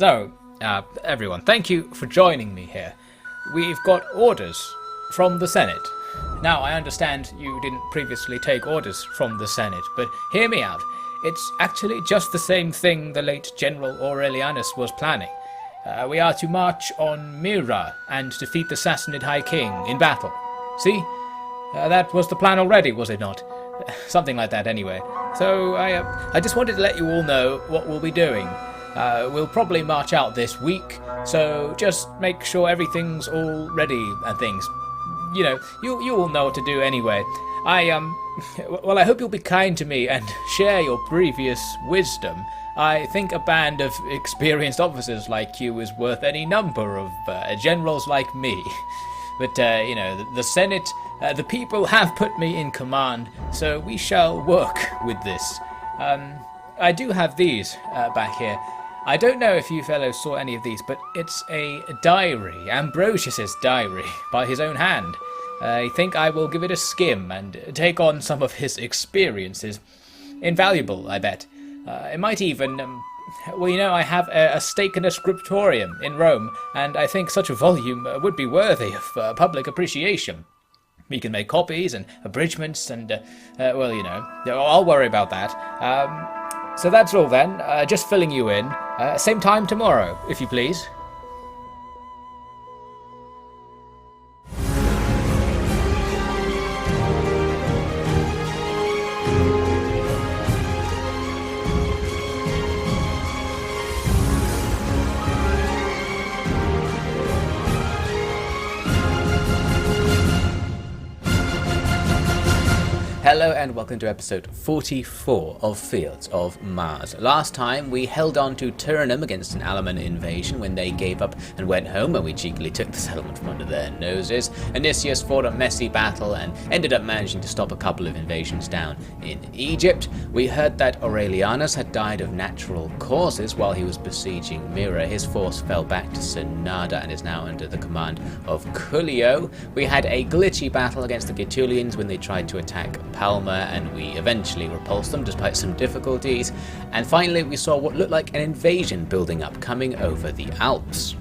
So, everyone, thank you for joining me here. We've got orders from the Senate. Now, I understand you didn't previously take orders from the Senate, but hear me out. It's actually just the same thing the late General Aurelianus was planning. We are to march on Myra and defeat the Sassanid High King in battle. See? That was the plan already, was it not? Something like that, anyway. So, I just wanted to let you all know what we'll be doing. We'll probably march out this week, so just make sure everything's all ready and things. You know, you all know what to do anyway. Well, I hope you'll be kind to me and share your previous wisdom. I think a band of experienced officers like you is worth any number of generals like me. But, you know, the Senate, the people have put me in command, so we shall work with this. I do have these back here. I don't know if you fellows saw any of these, but it's a diary, Ambrosius's diary, by his own hand. I think I will give it a skim and take on some of his experiences. Invaluable, I bet. It might even... well, you know, I have a stake in a scriptorium in Rome, and I think such a volume would be worthy of public appreciation. We can make copies and abridgments and, well, you know, I'll worry about that. So that's all then, just filling you in. Same time tomorrow, if you please. Hello and welcome to episode 44 of Fields of Mars. Last time we held on to Turnham against an Alaman invasion when they gave up and went home, and we cheekily took the settlement from under their noses. Odysseus fought a messy battle and ended up managing to stop a couple of invasions down in Egypt. We heard that Aurelianus had died of natural causes while he was besieging Myra. His force fell back to Sonada and is now under the command of Cullio. We had a glitchy battle against the Gaetulians when they tried to attack Palma, and we eventually repulsed them despite some difficulties. And finally we saw what looked like an invasion building up coming over the Alps.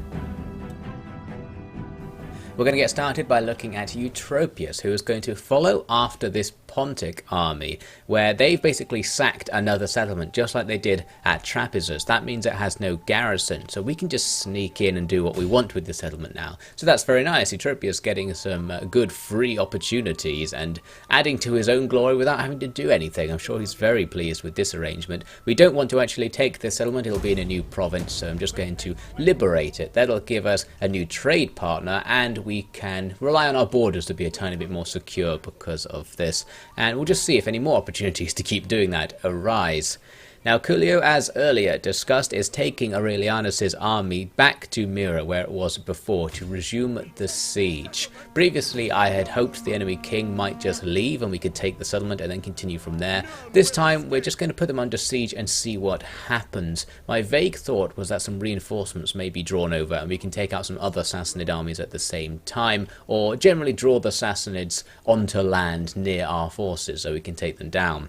We're going to get started by looking at Eutropius, who is going to follow after this Pontic army, where they've basically sacked another settlement, just like they did at Trapezus. That means it has no garrison, so we can just sneak in and do what we want with the settlement now. So that's very nice. Eutropius getting some good free opportunities and adding to his own glory without having to do anything. I'm sure he's very pleased with this arrangement. We don't want to actually take this settlement. It'll be in a new province, so I'm just going to liberate it. That'll give us a new trade partner, and we can rely on our borders to be a tiny bit more secure because of this. And we'll just see if any more opportunities to keep doing that arise. Now, Cullio, as earlier discussed, is taking Aurelianus' army back to Myra, where it was before, to resume the siege. Previously, I had hoped the enemy king might just leave and we could take the settlement and then continue from there. This time, we're just going to put them under siege and see what happens. My vague thought was that some reinforcements may be drawn over and we can take out some other Sassanid armies at the same time, or generally draw the Sassanids onto land near our forces so we can take them down.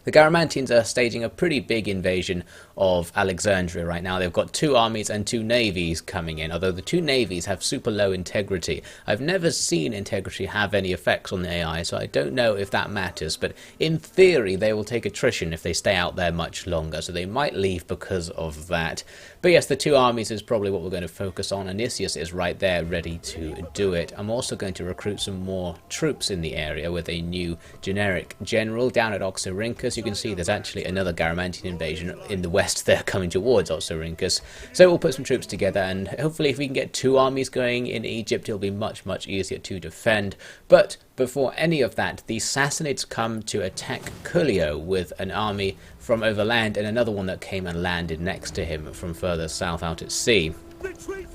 The Garamantians are staging a pretty big invasion of Alexandria right now. They've got 2 armies and 2 navies coming in, although the 2 navies have super low integrity. I've never seen integrity have any effects on the AI, so I don't know if that matters, but in theory they will take attrition if they stay out there much longer, so they might leave because of that. But yes, the 2 armies is probably what we're going to focus on. Odysseus is right there ready to do it. I'm also going to recruit some more troops in the area with a new generic general down at Oxyrhynchus. You can see there's actually another Garamantian invasion in the west there coming towards Oxyrhynchus. So we'll put some troops together, and hopefully if we can get 2 armies going in Egypt, it'll be much easier to defend. But before any of that, the Sassanids come to attack Cullio with an army from overland and another one that came and landed next to him from further south out at sea.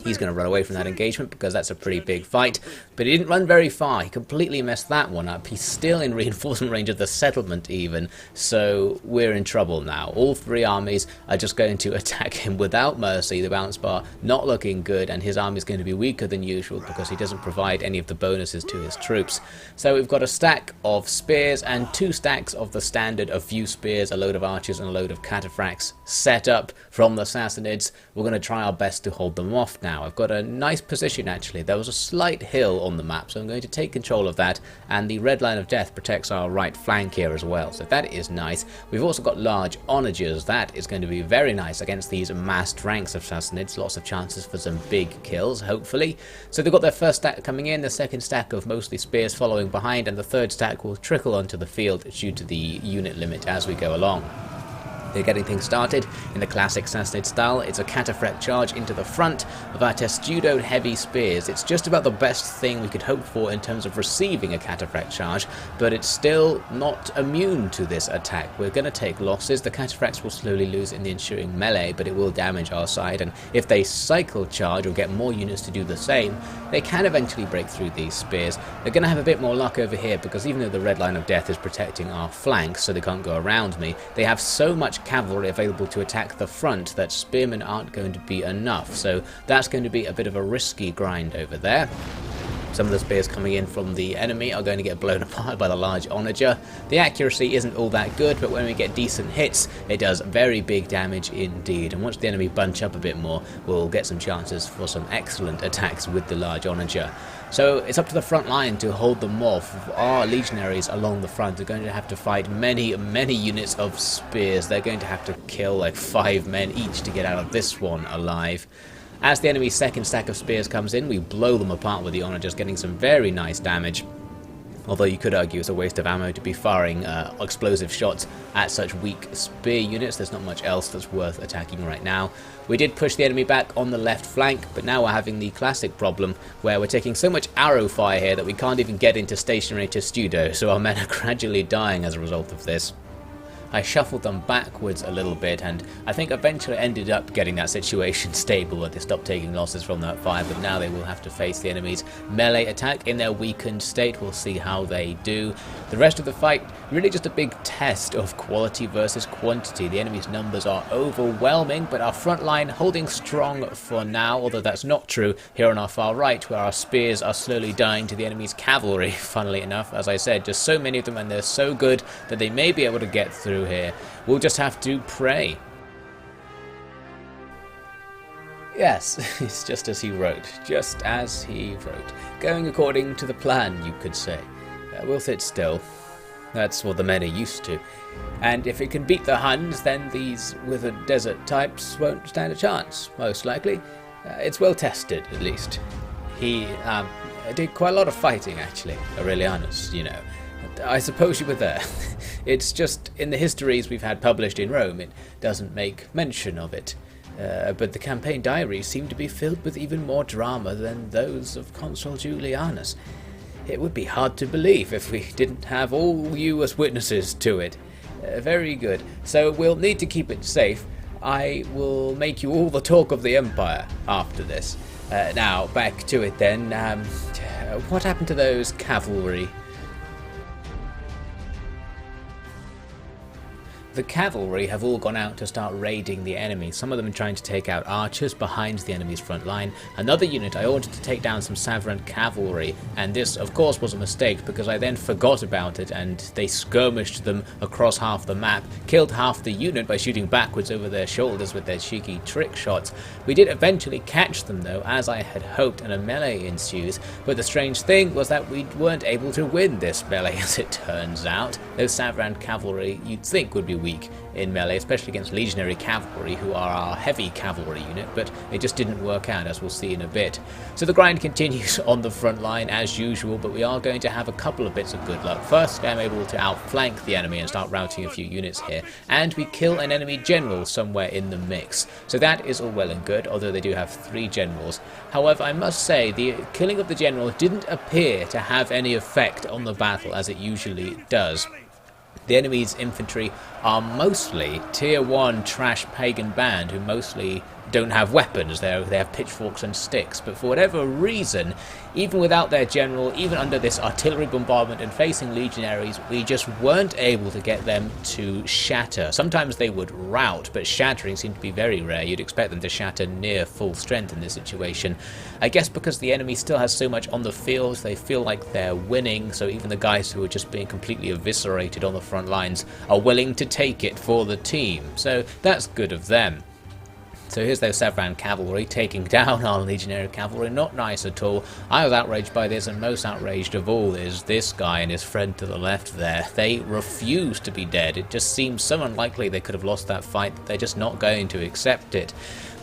He's going to run away from that engagement because that's a pretty big fight, but he didn't run very far. He completely messed that one up. He's still in reinforcement range of the settlement even, so we're in trouble now. All three armies are just going to attack him without mercy. The balance bar not looking good, and his army is going to be weaker than usual because he doesn't provide any of the bonuses to his troops. So we've got a stack of spears and 2 stacks of the standard, a few spears, a load of archers and a load of cataphracts set up from the Sassanids. We're going to try our best to hold them off now. I've got a nice position actually. There was a slight hill on the map, so I'm going to take control of that, and the red line of death protects our right flank here as well, so that is nice. We've also got large onagers. That is going to be very nice against these massed ranks of Sassanids. Lots of chances for some big kills, hopefully. So they've got their first stack coming in, the second stack of mostly spears following behind, and the third stack will trickle onto the field due to the unit limit as we go along. They're getting things started in the classic Sassanid style. It's a cataphract charge into the front of our testudoed heavy spears. It's just about the best thing we could hope for in terms of receiving a cataphract charge, but it's still not immune to this attack. We're going to take losses. The cataphracts will slowly lose in the ensuing melee, but it will damage our side, and if they cycle charge or get more units to do the same, they can eventually break through these spears. They're going to have a bit more luck over here because even though the red line of death is protecting our flanks so they can't go around me, they have so much cavalry available to attack the front that spearmen aren't going to be enough, so that's going to be a bit of a risky grind over there. Some of the spears coming in from the enemy are going to get blown apart by the large onager. The accuracy isn't all that good, but when we get decent hits, it does very big damage indeed, and once the enemy bunch up a bit more, we'll get some chances for some excellent attacks with the large onager. So it's up to the front line to hold them off. Our legionaries along the front are going to have to fight many units of spears. They're going to have to kill like 5 men each to get out of this one alive. As the enemy's second stack of spears comes in, we blow them apart with the onagers, getting some very nice damage. Although you could argue it's a waste of ammo to be firing explosive shots at such weak spear units. There's not much else that's worth attacking right now. We did push the enemy back on the left flank, but now we're having the classic problem where we're taking so much arrow fire here that we can't even get into stationary testudo, so our men are gradually dying as a result of this. I shuffled them backwards a little bit, and I think eventually ended up getting that situation stable where they stopped taking losses from that fire, but now they will have to face the enemy's melee attack in their weakened state. We'll see how they do. The rest of the fight, really just a big test of quality versus quantity. The enemy's numbers are overwhelming, but our front line holding strong for now, although that's not true here on our far right, where our spears are slowly dying to the enemy's cavalry, funnily enough. As I said, just so many of them, and they're so good that they may be able to get through here. We'll just have to pray. Yes, it's just as he wrote. Just as he wrote. Going according to the plan, you could say. We'll sit still. That's what the men are used to. And if it can beat the Huns, then these withered desert types won't stand a chance, most likely. It's well tested, at least. He did quite a lot of fighting, actually, Aurelianus, you know. I suppose you were there. It's just, in the histories we've had published in Rome, it doesn't make mention of it. But the campaign diaries seem to be filled with even more drama than those of Consul Julianus. It would be hard to believe if we didn't have all you as witnesses to it. Very good. So we'll need to keep it safe. I will make you all the talk of the Empire after this. Now, back to it then. What happened to those cavalry? The cavalry have all gone out to start raiding the enemy. Some of them are trying to take out archers behind the enemy's front line. Another unit I ordered to take down some Savran cavalry, and this of course was a mistake because I then forgot about it and they skirmished them across half the map, killed half the unit by shooting backwards over their shoulders with their cheeky trick shots. We did eventually catch them though, as I had hoped, and a melee ensues, but the strange thing was that we weren't able to win this melee as it turns out. Those Savran cavalry you'd think would be weak in melee, especially against legionary cavalry, who are our heavy cavalry unit, but it just didn't work out, as we'll see in a bit. So the grind continues on the front line as usual, but we are going to have a couple of bits of good luck. First, I'm able to outflank the enemy and start routing a few units here, and we kill an enemy general somewhere in the mix. So that is all well and good, although they do have 3 generals. However, I must say, the killing of the general didn't appear to have any effect on the battle as it usually does. The enemy's infantry are mostly tier 1 trash pagan band who mostly don't have weapons, they have pitchforks and sticks, but for whatever reason, even without their general, even under this artillery bombardment and facing legionaries, we just weren't able to get them to shatter. Sometimes they would rout, but shattering seemed to be very rare. You'd expect them to shatter near full strength in this situation. I guess because the enemy still has so much on the field, they feel like they're winning, so even the guys who are just being completely eviscerated on the front lines are willing to take it for the team. So that's good of them. So here's those Severan cavalry taking down our legionary cavalry. Not nice at all. I was outraged by this, and most outraged of all is this guy and his friend to the left there. They refuse to be dead. It just seems so unlikely they could have lost that fight that they're just not going to accept it.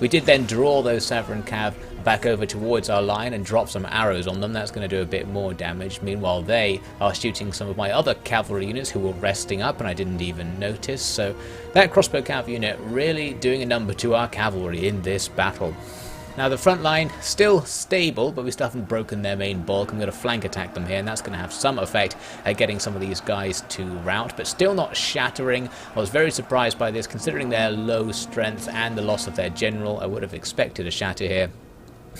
We did then draw those Severan cav back over towards our line and drop some arrows on them. That's going to do a bit more damage. Meanwhile, they are shooting some of my other cavalry units who were resting up, and I didn't even notice. So that crossbow cav unit really doing a number to our cavalry in this battle. Now the front line still stable, but we still haven't broken their main bulk. I'm going to flank attack them here, and that's going to have some effect at getting some of these guys to rout, but still not shattering. I was very surprised by this, considering their low strength and the loss of their general. I would have expected a shatter here.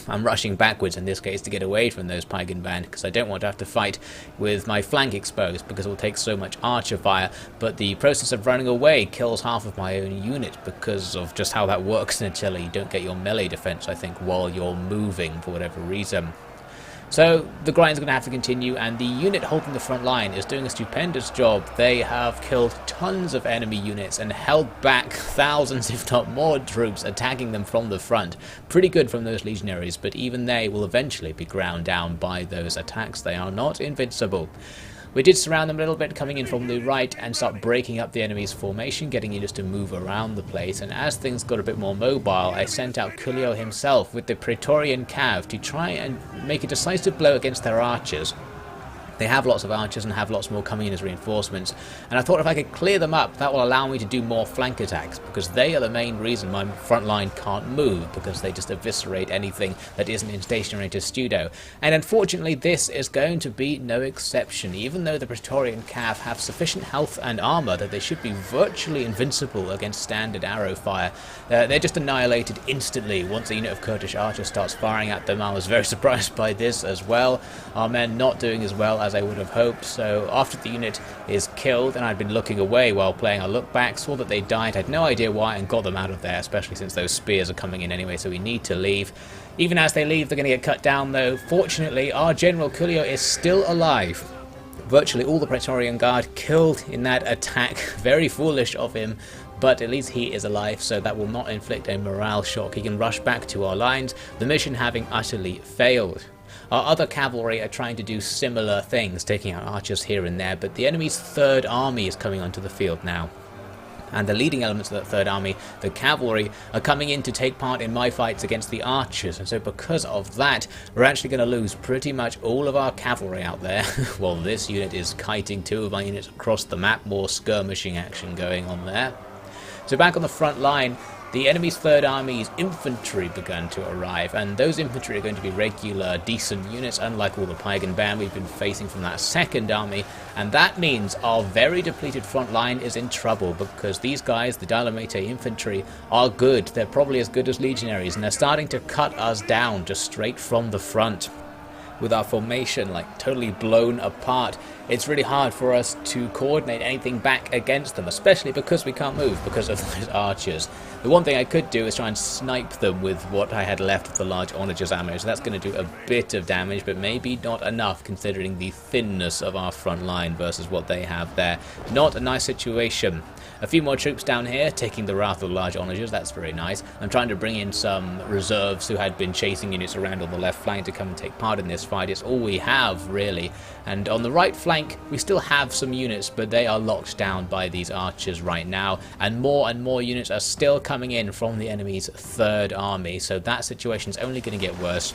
I'm rushing backwards in this case to get away from those pagan band, because I don't want to have to fight with my flank exposed, because it will take so much archer fire. But the process of running away kills half of my own unit because of just how that works in Attila. You don't get your melee defense, I think, while you're moving for whatever reason. So the grind's going to have to continue, and the unit holding the front line is doing a stupendous job. They have killed tons of enemy units and held back thousands, if not more, troops attacking them from the front. Pretty good from those legionaries, but even they will eventually be ground down by those attacks. They are not invincible. We did surround them a little bit, coming in from the right and start breaking up the enemy's formation, getting units to move around the place. And as things got a bit more mobile, I sent out Cullio himself with the Praetorian Cav to try and make a decisive blow against their archers. They have lots of archers and have lots more coming in as reinforcements, and I thought if I could clear them up, that will allow me to do more flank attacks, because they are the main reason my front line can't move, because they just eviscerate anything that isn't in stationary to pseudo. And unfortunately this is going to be no exception. Even though the Praetorian Cav have sufficient health and armour that they should be virtually invincible against standard arrow fire, they're just annihilated instantly once a unit of Kurdish archers starts firing at them. I was very surprised by this as well. Our men not doing as well as I would have hoped. So after the unit is killed, and I'd been looking away while playing, I looked back, saw that they died, had no idea why, and got them out of there, especially since those spears are coming in anyway, so we need to leave. Even as they leave, they're going to get cut down though. Fortunately, our General Cullio is still alive. Virtually all the Praetorian Guard killed in that attack. Very foolish of him, but at least he is alive, so that will not inflict a morale shock. He can rush back to our lines, the mission having utterly failed. Our other cavalry are trying to do similar things, taking out archers here and there, but the enemy's third army is coming onto the field now. And the leading elements of that third army, the cavalry, are coming in to take part in my fights against the archers, and so because of that, we're actually going to lose pretty much all of our cavalry out there. While this unit is kiting two of my units across the map, more skirmishing action going on there. So back on the front line, the enemy's third army's infantry began to arrive, and those infantry are going to be regular, decent units, unlike all the pagan band we've been facing from that second army, and that means our very depleted front line is in trouble, because these guys, the Dalamete infantry, are good. They're probably as good as legionaries, and they're starting to cut us down just straight from the front. With our formation like totally blown apart, it's really hard for us to coordinate anything back against them, especially because we can't move because of those archers. The one thing I could do is try and snipe them with what I had left of the large onagers ammo, so that's going to do a bit of damage, but maybe not enough considering the thinness of our front line versus what they have there. Not a nice situation. A few more troops down here, taking the wrath of the large onagers, that's very nice. I'm trying to bring in some reserves who had been chasing units around on the left flank to come and take part in this fight. It's all we have, really. And on the right flank, we still have some units, but they are locked down by these archers right now. And more units are still coming in from the enemy's third army, so that situation is only going to get worse.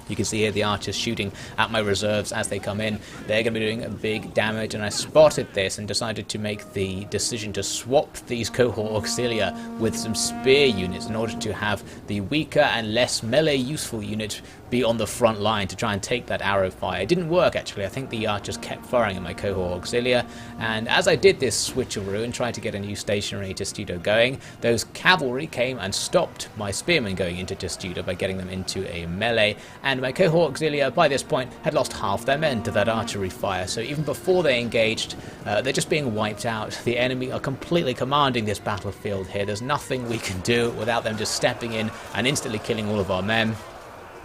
You can see here the archers shooting at my reserves as they come in. They're going to be doing a big damage, and I spotted this and decided to make the decision to swap these cohort auxilia with some spear units in order to have the weaker and less melee useful unit be on the front line to try and take that arrow fire. It didn't work actually. I think the archers kept firing at my cohort auxilia, and as I did this switcheroo and tried to get a new stationary testudo going, those cavalry came and stopped my spearmen going into testudo by getting them into a melee, and my cohort auxilia by this point had lost half their men to that archery fire. So even before they engaged, they're just being wiped out. The enemy are completely commanding this battlefield here. There's nothing we can do without them just stepping in and instantly killing all of our men.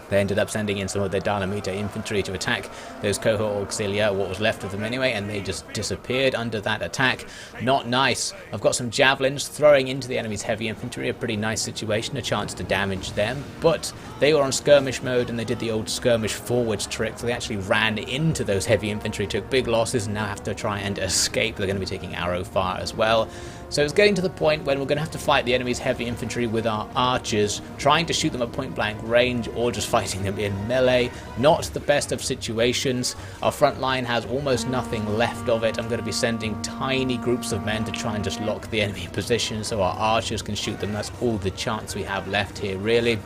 They ended up sending in some of their Dynamite infantry to attack those cohort auxilia, what was left of them anyway, and they just disappeared under that attack. Not nice. I've got some javelins throwing into the enemy's heavy infantry, a pretty nice situation, a chance to damage them, but they were on skirmish mode and they did the old skirmish forwards trick, so they actually ran into those heavy infantry, took big losses, and now have to try and escape. They're going to be taking arrow fire as well. So it's getting to the point when we're going to have to fight the enemy's heavy infantry with our archers, trying to shoot them at point blank range or just fighting them in melee. Not the best of situations. Our front line has almost nothing left of it. I'm going to be sending tiny groups of men to try and just lock the enemy in position so our archers can shoot them. That's all the chance we have left here, really.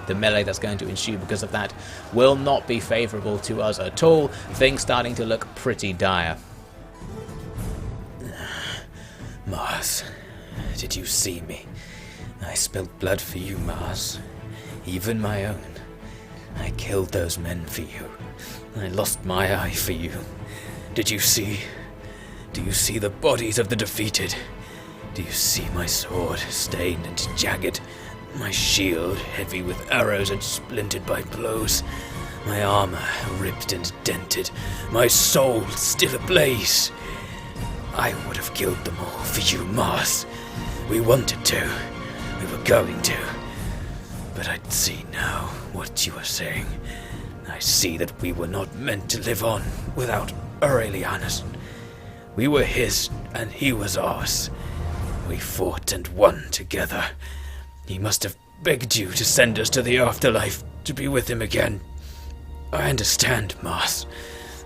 The melee that's going to ensue because of that will not be favourable to us at all. Things starting to look pretty dire. Mars, did you see me? I spilled blood for you, Mars. Even my own. I killed those men for you. I lost my eye for you. Did you see? Do you see the bodies of the defeated? Do you see my sword stained and jagged? My shield heavy with arrows and splintered by blows? My armor ripped and dented? My soul still ablaze? I would have killed them all for you, Mars. We wanted to. We were going to. But I see now what you are saying. I see that we were not meant to live on without Aurelianus. We were his and he was ours. We fought and won together. He must have begged you to send us to the afterlife to be with him again. I understand, Mars.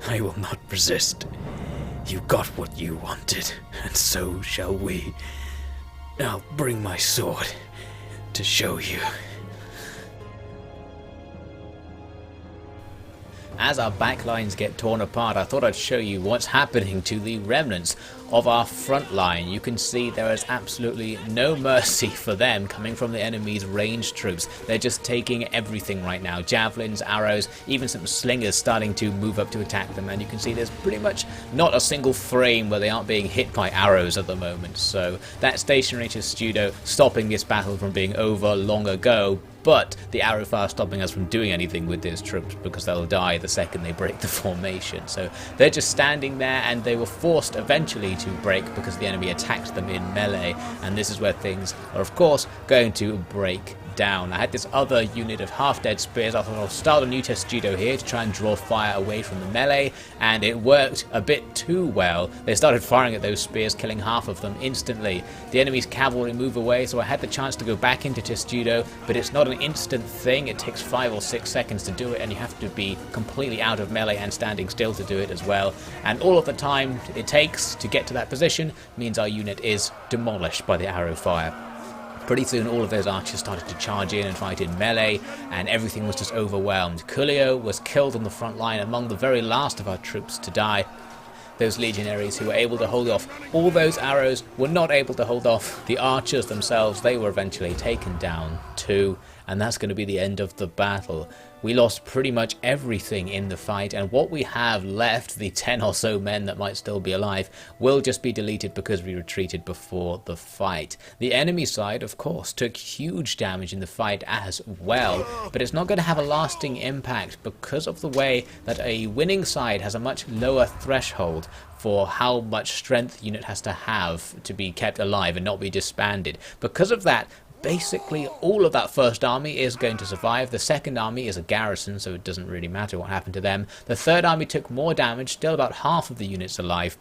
I will not resist. You got what you wanted, and so shall we. I'll bring my sword to show you. As our backlines get torn apart, I thought I'd show you what's happening to the remnants of our front line. You can see there is absolutely no mercy for them coming from the enemy's ranged troops. They're just taking everything right now. Javelins, arrows, even some slingers starting to move up to attack them. And you can see there's pretty much not a single frame where they aren't being hit by arrows at the moment. So that stationary testudo stopping this battle from being over long ago. But the arrow fire stopping us from doing anything with these troops because they'll die the second they break the formation. So they're just standing there, and they were forced eventually to break because the enemy attacked them in melee, and this is where things are of course going to break down. I had this other unit of half-dead spears. I thought I'll start a new testudo here to try and draw fire away from the melee, and it worked a bit too well. They started firing at those spears, killing half of them instantly. The enemy's cavalry move away, so I had the chance to go back into testudo, but it's not an instant thing. It takes 5 or 6 seconds to do it, and you have to be completely out of melee and standing still to do it as well. And all of the time it takes to get to that position means our unit is demolished by the arrow fire. Pretty soon all of those archers started to charge in and fight in melee, and everything was just overwhelmed. Cullio was killed on the front line, among the very last of our troops to die. Those legionaries who were able to hold off all those arrows were not able to hold off the archers themselves. They were eventually taken down too, and that's going to be the end of the battle. We lost pretty much everything in the fight, and what we have left, the 10 or so men that might still be alive, will just be deleted because we retreated before the fight. The enemy side, of course, took huge damage in the fight as well, but it's not going to have a lasting impact because of the way that a winning side has a much lower threshold for how much strength the unit has to have to be kept alive and not be disbanded. Because of that, basically all of that first army is going to survive. The second army is a garrison, so it doesn't really matter what happened to them. The third army took more damage, still about half of the units alive.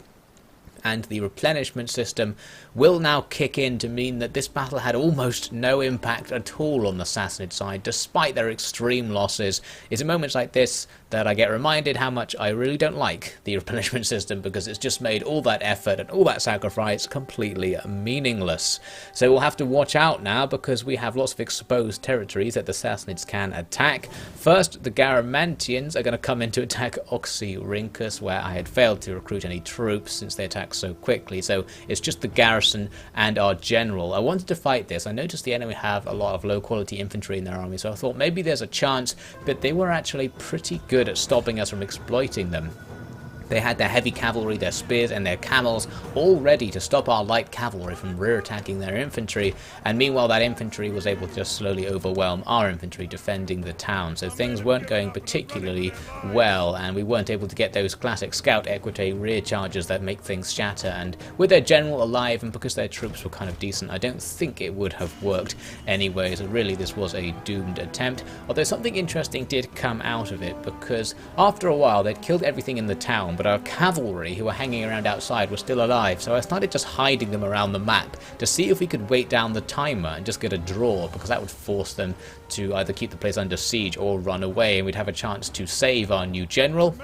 and the replenishment system will now kick in to mean that this battle had almost no impact at all on the Sassanid side, despite their extreme losses. It's in moments like this that I get reminded how much I really don't like the replenishment system, because it's just made all that effort and all that sacrifice completely meaningless. So we'll have to watch out now, because we have lots of exposed territories that the Sassanids can attack. First, the Garamantians are going to come in to attack Oxyrhynchus, where I had failed to recruit any troops since they attacked so quickly. So it's just the garrison and our general. I wanted to fight this. I noticed the enemy have a lot of low quality infantry in their army, so I thought maybe there's a chance, but they were actually pretty good at stopping us from exploiting them. They had their heavy cavalry, their spears and their camels all ready to stop our light cavalry from rear attacking their infantry, and meanwhile that infantry was able to just slowly overwhelm our infantry defending the town. So things weren't going particularly well, and we weren't able to get those classic scout equite rear charges that make things shatter, and with their general alive and because their troops were kind of decent, I don't think it would have worked anyway. So really this was a doomed attempt, although something interesting did come out of it, because after a while they'd killed everything in the town, but our cavalry who were hanging around outside were still alive, so I started just hiding them around the map to see if we could wait down the timer and just get a draw, because that would force them to either keep the place under siege or run away, and we'd have a chance to save our new general.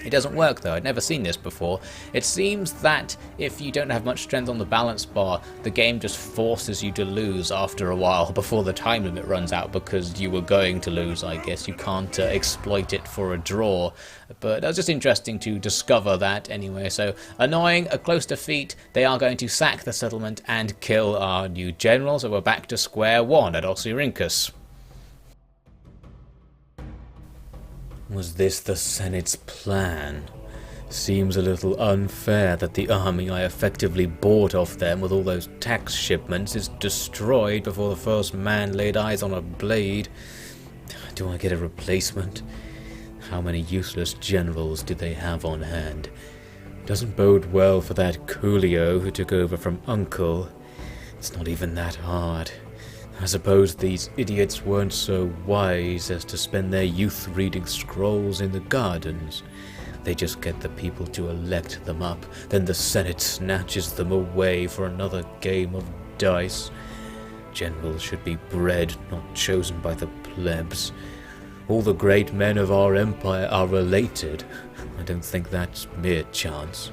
It doesn't work though, I'd never seen this before. It seems that if you don't have much strength on the balance bar, the game just forces you to lose after a while before the time limit runs out, because you were going to lose, I guess. You can't exploit it for a draw. But that was just interesting to discover that anyway. So annoying, a close defeat. They are going to sack the settlement and kill our new general, so we're back to square one at Oxyrhynchus. Was this the Senate's plan? Seems a little unfair that the army I effectively bought off them with all those tax shipments is destroyed before the first man laid eyes on a blade. Do I get a replacement? How many useless generals did they have on hand? Doesn't bode well for that Coolio who took over from Uncle. It's not even that hard. I suppose these idiots weren't so wise as to spend their youth reading scrolls in the gardens. They just get the people to elect them up, then the Senate snatches them away for another game of dice. Generals should be bred, not chosen by the plebs. All the great men of our empire are related. I don't think that's mere chance.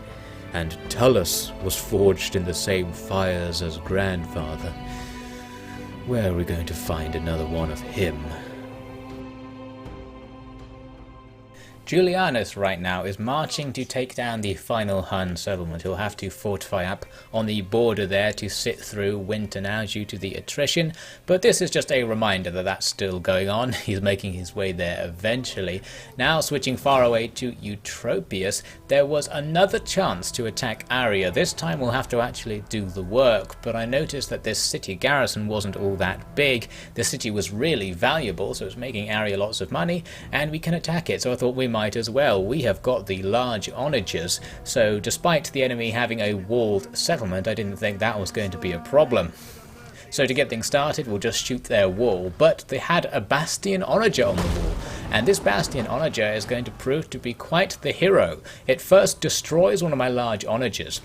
And Tullus was forged in the same fires as grandfather. Where are we going to find another one of him? Julianus right now is marching to take down the final Hun settlement. He'll have to fortify up on the border there to sit through winter now due to the attrition, but this is just a reminder that that's still going on. He's making his way there eventually. Now switching far away to Eutropius, there was another chance to attack Aria. This time we'll have to actually do the work, but I noticed that this city garrison wasn't all that big. The city was really valuable, so it's making Aria lots of money, and we can attack it, so I thought we might as well. We have got the large onagers, so despite the enemy having a walled settlement, I didn't think that was going to be a problem. So to get things started, we'll just shoot their wall, but they had a bastion onager on the wall, and this bastion onager is going to prove to be quite the hero. It first destroys one of my large onagers.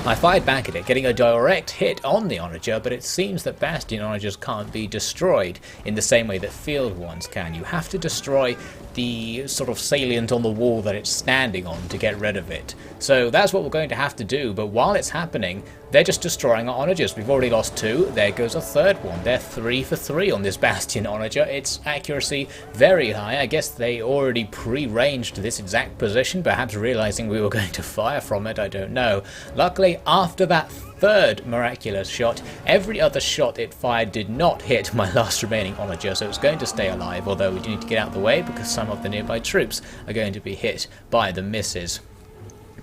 I fired back at it, getting a direct hit on the onager, but it seems that bastion onagers can't be destroyed in the same way that field ones can. You have to destroy the sort of salient on the wall that it's standing on to get rid of it. So that's what we're going to have to do, but while it's happening, they're just destroying our onagers. We've already lost 2, there goes a third one. They're 3 for 3 on this bastion onager. Its accuracy very high. I guess they already pre-ranged this exact position, perhaps realizing we were going to fire from it, I don't know. Luckily, after that third miraculous shot, every other shot it fired did not hit my last remaining onager, so it's going to stay alive, although we do need to get out of the way because some of the nearby troops are going to be hit by the misses.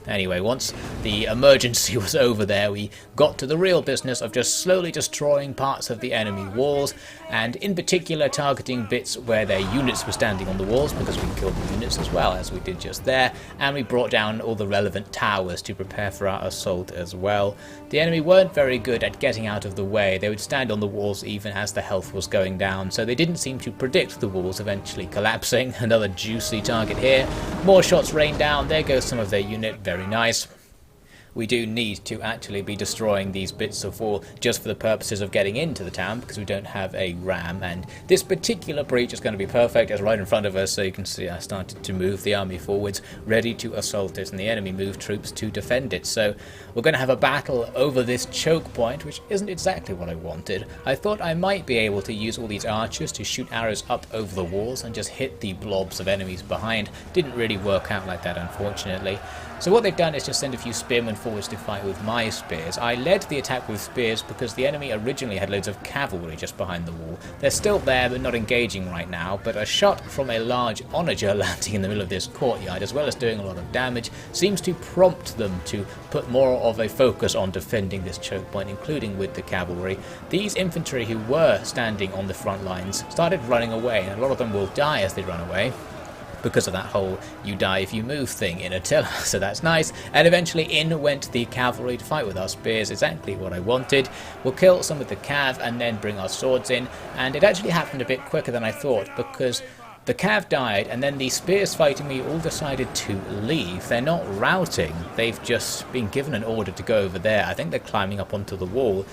Anyway, once the emergency was over there, we got to the real business of just slowly destroying parts of the enemy walls, and in particular targeting bits where their units were standing on the walls, because we killed the units as well, as we did just there, and we brought down all the relevant towers to prepare for our assault as well. The enemy weren't very good at getting out of the way. They would stand on the walls even as the health was going down, so they didn't seem to predict the walls eventually collapsing. Another juicy target here. More shots rain down. There goes some of their unit. Very nice. we do need to actually be destroying these bits of wall just for the purposes of getting into the town, because we don't have a ram, and this particular breach is going to be perfect. It's right in front of us, so you can see I started to move the army forwards, ready to assault it, and the enemy moved troops to defend it. So we're going to have a battle over this choke point, which isn't exactly what I wanted. I thought I might be able to use all these archers to shoot arrows up over the walls and just hit the blobs of enemies behind. Didn't really work out like that, unfortunately. So what they've done is just send a few spearmen forwards to fight with my spears. I led the attack with spears because the enemy originally had loads of cavalry just behind the wall. They're still there but not engaging right now, but a shot from a large onager landing in the middle of this courtyard, as well as doing a lot of damage, seems to prompt them to put more of a focus on defending this choke point, including with the cavalry. These infantry who were standing on the front lines started running away, and a lot of them will die as they run away, because of that whole "you die if you move" thing in Attila, so that's nice. And eventually in went the cavalry to fight with our spears, exactly what I wanted. We'll kill some of the cav and then bring our swords in, and it actually happened a bit quicker than I thought, because the cav died and then the spears fighting me all decided to leave. They're not routing, they've just been given an order to go over there. I think they're climbing up onto the wall.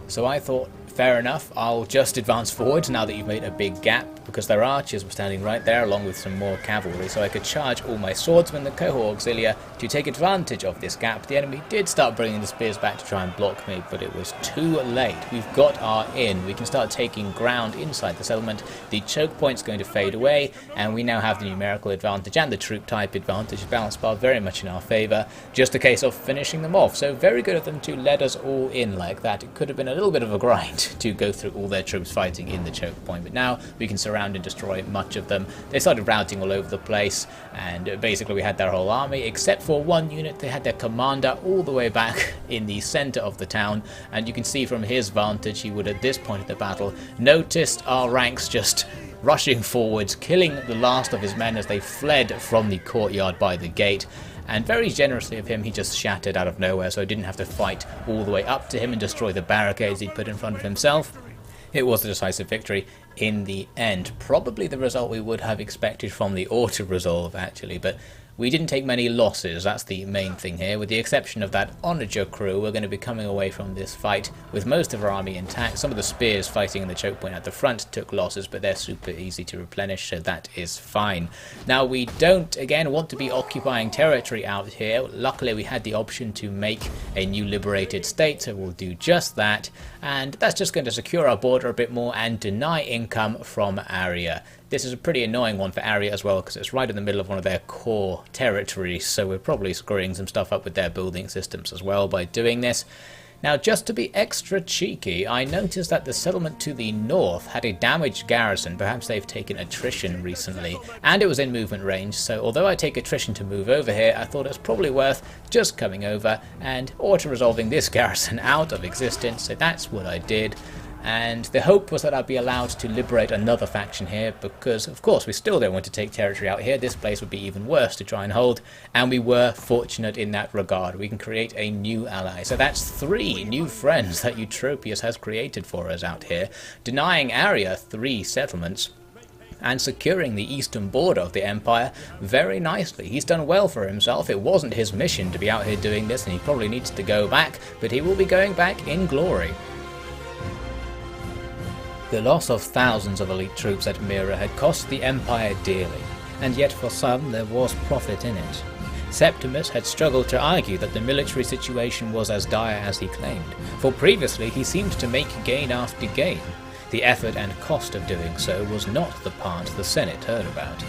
So I thought, fair enough, I'll just advance forward now that you've made a big gap, because their archers were standing right there along with some more cavalry, so I could charge all my swordsmen, the cohort auxilia, to take advantage of this gap. The enemy did start bringing the spears back to try and block me, but it was too late. We've got our in. We can start taking ground inside the settlement. The choke point's going to fade away, and we now have the numerical advantage and the troop type advantage, balance bar very much in our favour. Just a case of finishing them off. So very good of them to let us all in like that. It could have been a little bit of a grind to go through all their troops fighting in the choke point, but now we can surround and destroy much of them. They started routing all over the place, and basically we had their whole army except for one unit. They had their commander all the way back in the centre of the town, and you can see from his vantage he would at this point of the battle noticed our ranks just rushing forwards, killing the last of his men as they fled from the courtyard by the gate. And very generously of him, he just shattered out of nowhere, so I didn't have to fight all the way up to him and destroy the barricades he'd put in front of himself. It was a decisive victory in the end. Probably the result we would have expected from the auto-resolve, actually, but we didn't take many losses. That's the main thing here. With the exception of that onager crew, we're going to be coming away from this fight with most of our army intact. Some of the spears fighting in the choke point at the front took losses, but they're super easy to replenish, so that is fine. Now, we don't, again, want to be occupying territory out here. Luckily, we had the option to make a new liberated state, so we'll do just that. And that's just going to secure our border a bit more and deny income from Aria. This is a pretty annoying one for Aria as well, because it's right in the middle of one of their core territories, so we're probably screwing some stuff up with their building systems as well by doing this. Now, just to be extra cheeky, I noticed that the settlement to the north had a damaged garrison. Perhaps they've taken attrition recently, and it was in movement range, so although I take attrition to move over here, I thought it was probably worth just coming over and auto-resolving this garrison out of existence, so that's what I did. And the hope was that I'd be allowed to liberate another faction here, because of course we still don't want to take territory out here. This place would be even worse to try and hold, and we were fortunate in that regard. We can create a new ally. So that's 3 new friends that Eutropius has created for us out here, denying Aria 3 settlements and securing the eastern border of the empire very nicely. He's done well for himself. It wasn't his mission to be out here doing this, and he probably needs to go back, but he will be going back in glory. The loss of thousands of elite troops at Myra had cost the Empire dearly, and yet for some there was profit in it. Septimus had struggled to argue that the military situation was as dire as he claimed, for previously he seemed to make gain after gain. The effort and cost of doing so was not the part the Senate heard about.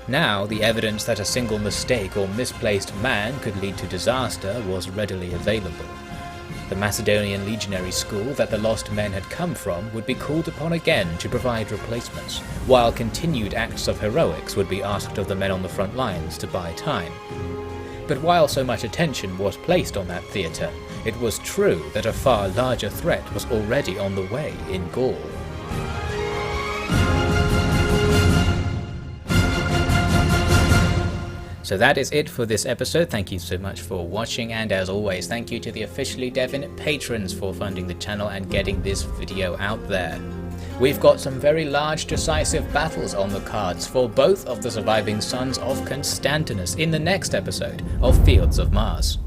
Now the evidence that a single mistake or misplaced man could lead to disaster was readily available. The Macedonian legionary school that the lost men had come from would be called upon again to provide replacements, while continued acts of heroics would be asked of the men on the front lines to buy time. But while so much attention was placed on that theatre, it was true that a far larger threat was already on the way in Gaul. So that is it for this episode. Thank you so much for watching, and as always, thank you to the OfficiallyDevin patrons for funding the channel and getting this video out there. We've got some very large decisive battles on the cards for both of the surviving sons of Constantinus in the next episode of Fields of Mars.